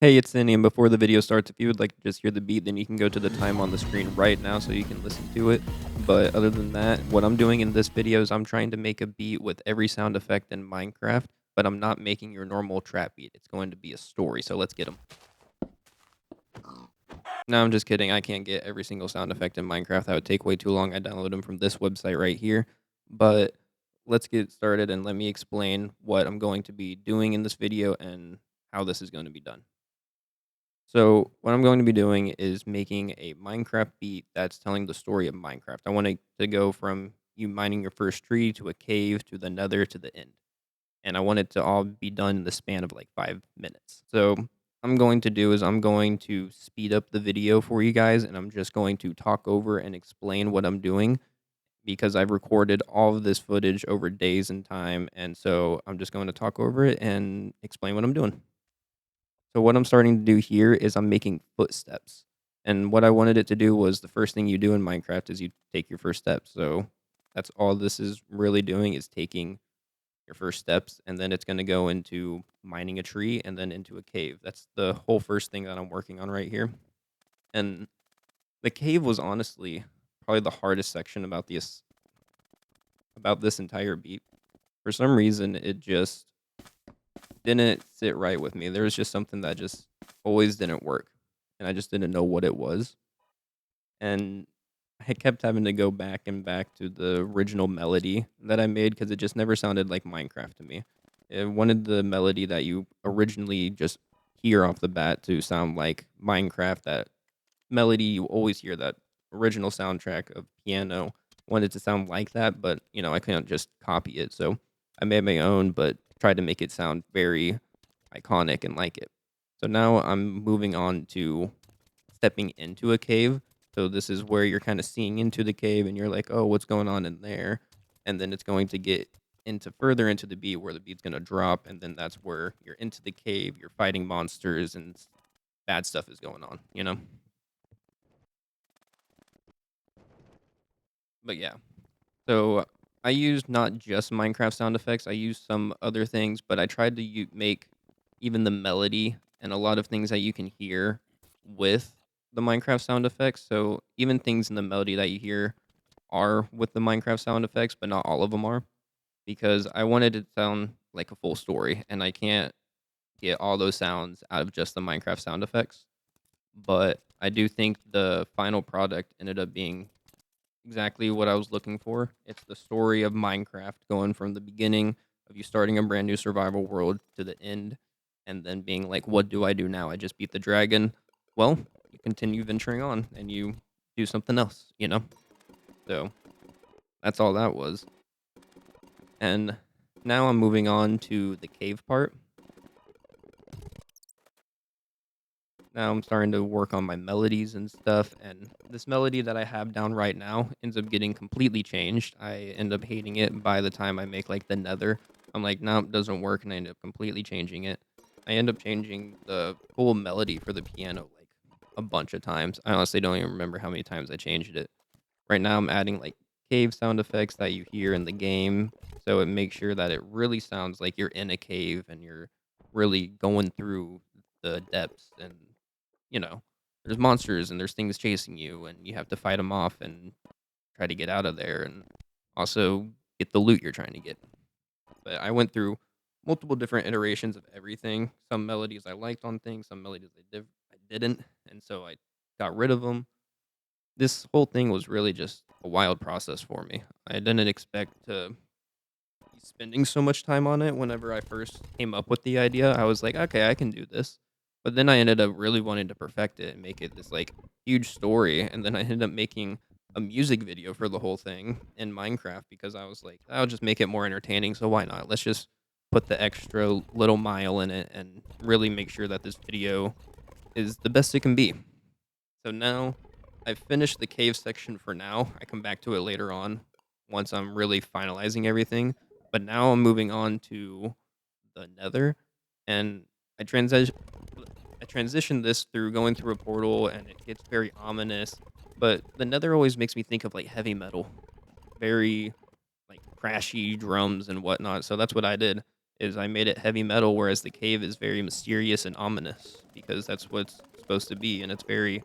Hey, it's Senny, and before the video starts, if you would like to just hear the beat, then you can go to the time on the screen right now so you can listen to it. But other than that, what I'm doing in this video is I'm trying to make a beat with every sound effect in Minecraft, but I'm not making your normal trap beat. It's going to be a story, so let's get them. No, I'm just kidding. I can't get every single sound effect in Minecraft. That would take way too long. I download them from this website right here. But let's get started and let me explain what I'm going to be doing in this video and how this is going to be done. So what I'm going to be doing is making a Minecraft beat that's telling the story of Minecraft. I want it to go from you mining your first tree to a cave to the nether to the end. And I want it to all be done in the span of like 5 minutes. So I'm going to do is I'm going to speed up the video for you guys and I'm just going to talk over and explain what I'm doing because I've recorded all of this footage over days and time. And so I'm just going to talk over it and explain what I'm doing. So what I'm starting to do here is I'm making footsteps. And what I wanted it to do was the first thing you do in Minecraft is you take your first step. So that's all this is really doing is taking your first steps and then it's going to go into mining a tree and then into a cave. That's the whole first thing that I'm working on right here. And the cave was honestly probably the hardest section about this entire beat. For some reason it just didn't sit right with me. There was just something that just always didn't work, and I just didn't know what it was. And I kept having to go back and back to the original melody that I made because it just never sounded like Minecraft to me. It wanted the melody that you originally just hear off the bat to sound like Minecraft. That melody you always hear, that original soundtrack of piano, wanted to sound like that, but I couldn't just copy it. So I made my own, but tried to make it sound very iconic and like it. So now I'm moving on to stepping into a cave. So this is where you're kind of seeing into the cave and you're like, oh, what's going on in there? And then it's going to get into further into the beat where the beat's going to drop. And then that's where you're into the cave, you're fighting monsters and bad stuff is going on. But yeah. So I used not just Minecraft sound effects. I used some other things, but I tried to make even the melody and a lot of things that you can hear with the Minecraft sound effects. So even things in the melody that you hear are with the Minecraft sound effects, but not all of them are because I wanted it to sound like a full story, and I can't get all those sounds out of just the Minecraft sound effects. But I do think the final product ended up being exactly what I was looking for. It's the story of Minecraft going from the beginning of you starting a brand new survival world to the end and then being like, what do I do now? I just beat the dragon. Well, you continue venturing on and you do something else. So that's all that was. And now I'm moving on to the cave part. Now I'm starting to work on my melodies and stuff, and this melody that I have down right now ends up getting completely changed. I end up hating it by the time I make like the nether. I'm like, no, it doesn't work, and I end up completely changing it. I end up changing the full melody for the piano like a bunch of times. I honestly don't even remember how many times I changed it. Right now I'm adding like cave sound effects that you hear in the game, so it makes sure that it really sounds like you're in a cave and you're really going through the depths and you know, there's monsters and there's things chasing you, and you have to fight them off and try to get out of there, and also get the loot you're trying to get. But I went through multiple different iterations of everything. Some melodies I liked on things, some melodies I didn't, and so I got rid of them. This whole thing was really just a wild process for me. I didn't expect to be spending so much time on it whenever I first came up with the idea. I was like, okay, I can do this. But then I ended up really wanting to perfect it and make it this like huge story. And then I ended up making a music video for the whole thing in Minecraft because I was like, I'll just make it more entertaining. So why not? Let's just put the extra little mile in it and really make sure that this video is the best it can be. So now I've finished the cave section for now. I come back to it later on once I'm really finalizing everything. But now I'm moving on to the Nether, and I transition I transitioned this through going through a portal, and it gets very ominous. But the Nether always makes me think of like heavy metal, very like crashy drums and whatnot. So that's what I did. is I made it heavy metal, whereas the cave is very mysterious and ominous because that's what it's supposed to be, and it's very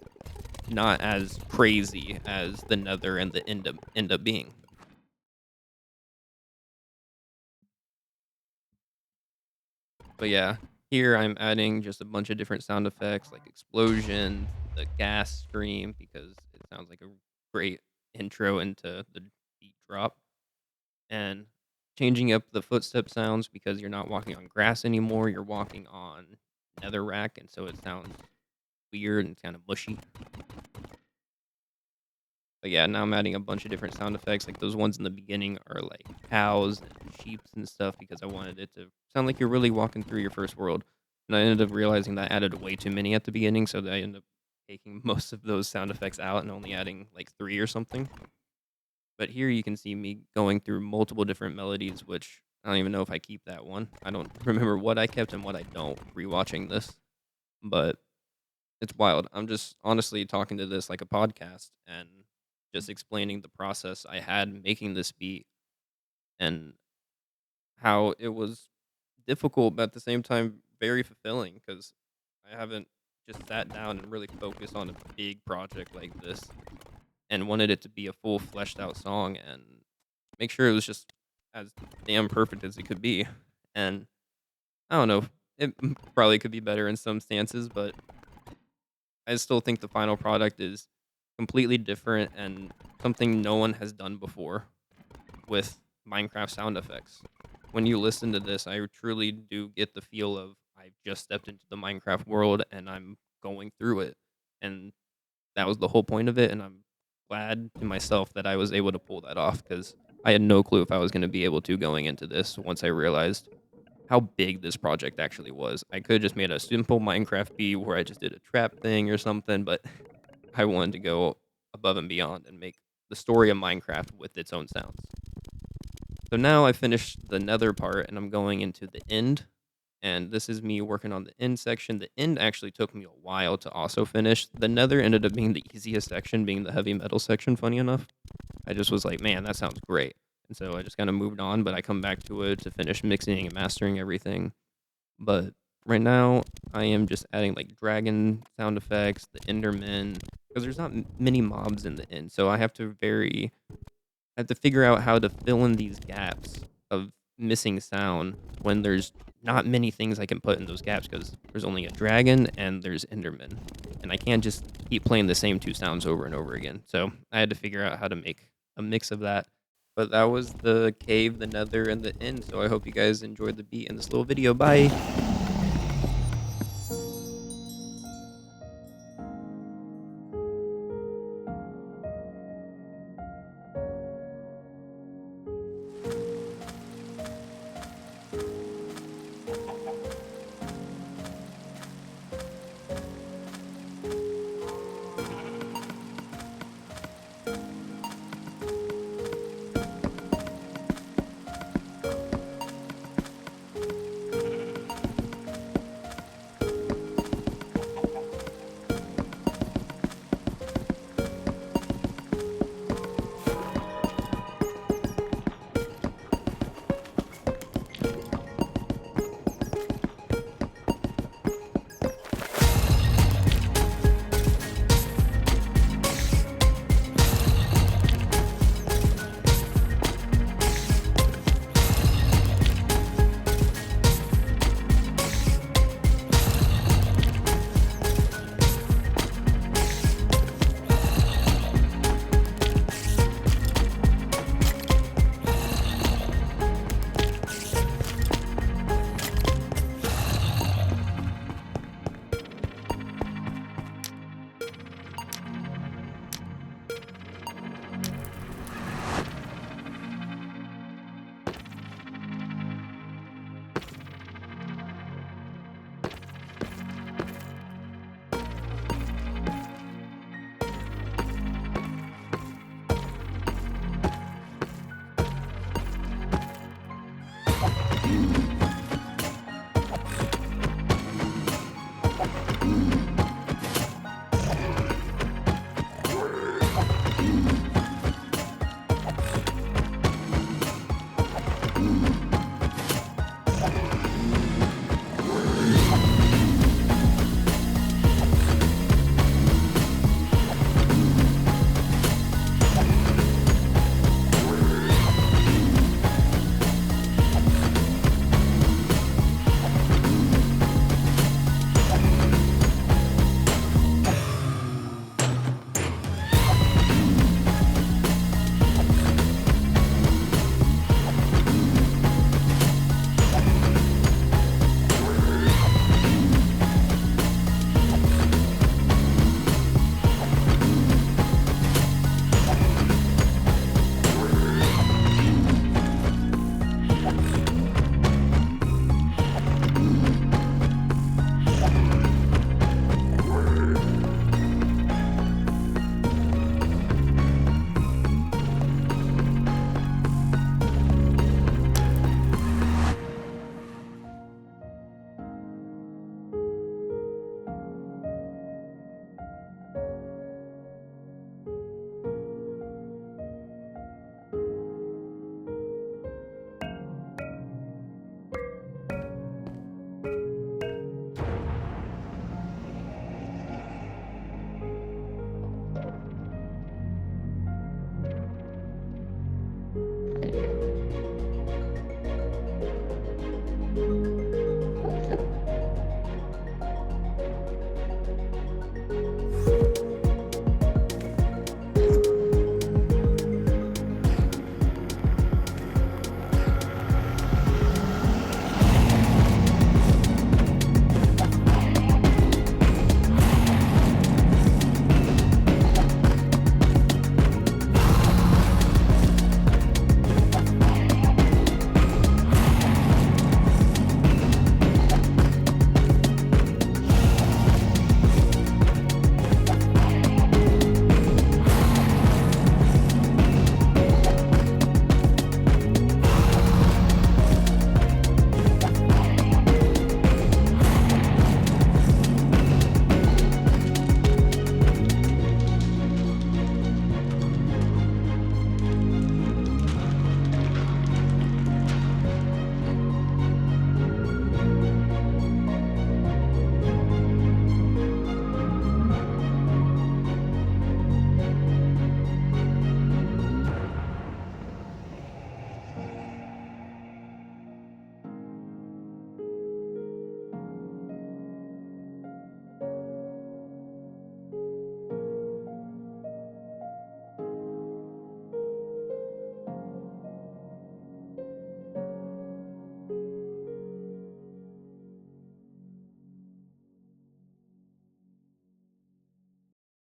not as crazy as the Nether and the end up being. But yeah, here I'm adding just a bunch of different sound effects like explosions, the gas scream because it sounds like a great intro into the beat drop, and changing up the footstep sounds because you're not walking on grass anymore, you're walking on netherrack, and so it sounds weird and kind of mushy. But yeah, now I'm adding a bunch of different sound effects. Like those ones in the beginning are like cows and sheeps and stuff because I wanted it to sound like you're really walking through your first world. And I ended up realizing that I added way too many at the beginning, so that I ended up taking most of those sound effects out and only adding like three or something. But here you can see me going through multiple different melodies, which I don't even know if I keep that one. I don't remember what I kept and what I don't rewatching this. But it's wild. I'm just honestly talking to this like a podcast and just explaining the process I had making this beat and how it was difficult, but at the same time very fulfilling because I haven't just sat down and really focused on a big project like this and wanted it to be a full fleshed out song and make sure it was just as damn perfect as it could be. And I don't know, it probably could be better in some stances, but I still think the final product is completely different and something no one has done before with Minecraft sound effects. When you listen to this, I truly do get the feel of I've just stepped into the Minecraft world and I'm going through it. And that was the whole point of it. And I'm glad to myself that I was able to pull that off because I had no clue if I was going to be able to going into this once I realized how big this project actually was. I could have just made a simple Minecraft beat where I just did a trap thing or something, but I wanted to go above and beyond and make the story of Minecraft with its own sounds. So now I finished the nether part and I'm going into the end. And this is me working on the end section. The end actually took me a while to also finish. The nether ended up being the easiest section, being the heavy metal section, funny enough. I just was like, man, that sounds great. And so I just kind of moved on, but I come back to it to finish mixing and mastering everything. But right now, I am just adding like dragon sound effects, the Enderman, because there's not many mobs in the end. So I have to figure out how to fill in these gaps of missing sound when there's not many things I can put in those gaps because there's only a dragon and there's Enderman. And I can't just keep playing the same two sounds over and over again. So I had to figure out how to make a mix of that. But that was the cave, the nether, and the end. So I hope you guys enjoyed the beat in this little video. Bye.